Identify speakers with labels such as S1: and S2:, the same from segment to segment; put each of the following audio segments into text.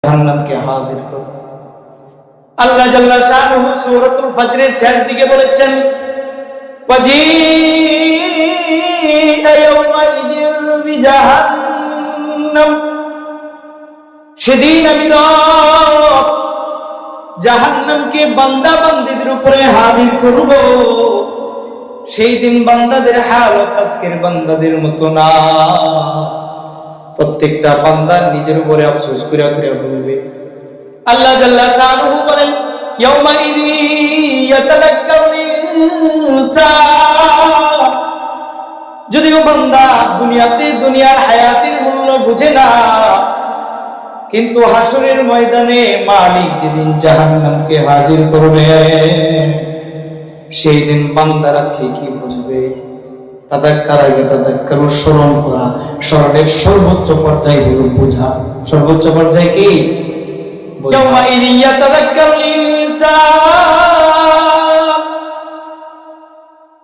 S1: জাহান্নামকে হাজির করো। আল্লাহ জাল্লা শানুহু সূরাতুল ফজরের শেষ দিকে বলেছেন, ওয়াজিআ ইয়াওমাইযিন বিজাহান্নাম, সেদিন আমি রব জাহান্নামকে বান্দা বান্দীদের উপরে হাজির করব। সেই দিন বান্দাদের হালত আজকের বান্দাদের মতো না। প্রত্যেকটা বান্দা নিজের উপরে আফসোস করে করে বলবে। আল্লাহ জাল্লা শানুহু বলেন, ইয়াওমাইযি ইয়াতাযাক্কারুল ইনসান, যদিও বান্দা দুনিয়ার হায়াতের মূল্য বুঝে না, কিন্তু হাসরের ময়দানে মালিক যেদিন জাহান্নামকে হাজির করবে, সেই দিন বান্দারা ঠিকই বুঝবে। তাযাক্কারু, স্মরণ করা, স্মরণের সর্বোচ্চ পর্যায় হলো বোঝা। সর্বোচ্চ পর্যায় কি? ইয়াওমাইযি ইয়াতাযাক্কারুল ইনসান,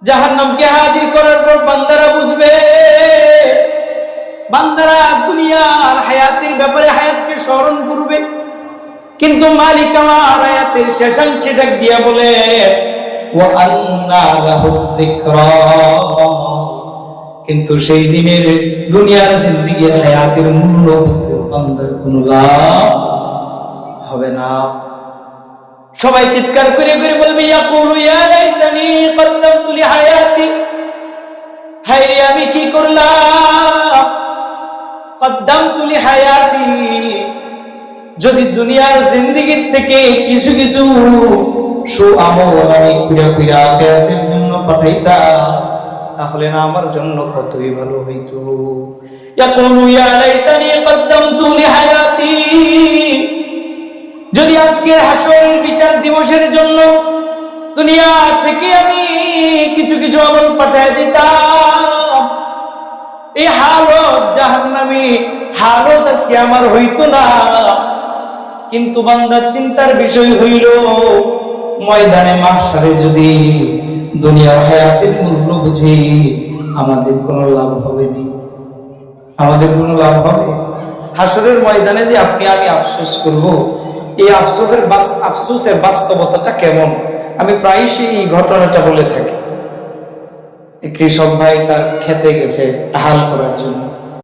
S1: জাহান্নামকে হাজির করার পর বান্দারা বুঝবে। বান্দারা দুনিয়ার হায়াতের ব্যাপারে হায়াতকে স্মরণ করবে, কিন্তু মালিক আমার হায়াতের শেষাংশে ডাক দিয়া বলে, ওয়া আন্না লাহুদ যিকরা, কিন্তু সেই দিনের দুনিয়ার জিন্দেগীর হায়াতের মূল্য বুঝতে বান্দার কোনো লাভ হবে না। সবাই চিৎকার করে করে বলবে, ইয়াকুলু ইয়া লাইতানি কদ্দামতু লিহায়াতি, হায় রে আমি কি করলাম, কদ্দামতু লিহায়াতি, যদি দুনিয়ার জিন্দেগীর থেকে কিছু কিছু সুআমল আমি পুরা পুরা আখিরাতের জন্য পাঠাইতাম, তাহলে না আমার জন্য কতই ভালো হইতো। ইয়াকুলু ইয়া লাইতানি কদ্দামতু লিহায়াতি, যদি আজকের হাসরের বিচার দিবসের জন্য দুনিয়া থেকে আমি কিছু কিছু আমল পাঠিয়ে দিতাম, এই হালত জাহান্নামী হালত আজকে আমার হইতো না। কিন্তু বান্দার চিন্তার বিষয় হইল, ময়দানে মাহশারে যদি দুনিয়ার হায়াতের মূল্য বুঝি, আমাদের কোনো লাভ হবে না। আমাদের কোনো লাভ হবে? হাসরের ময়দানে যে আপনি আমি আফসোস করব, এই আফসোসের বাস্তবতাটা কেমন? আমি প্রায়শই এই ঘটনাটা বলে থাকি। কৃষক ভাই তার খেতে গেছে হাল করার জন্য,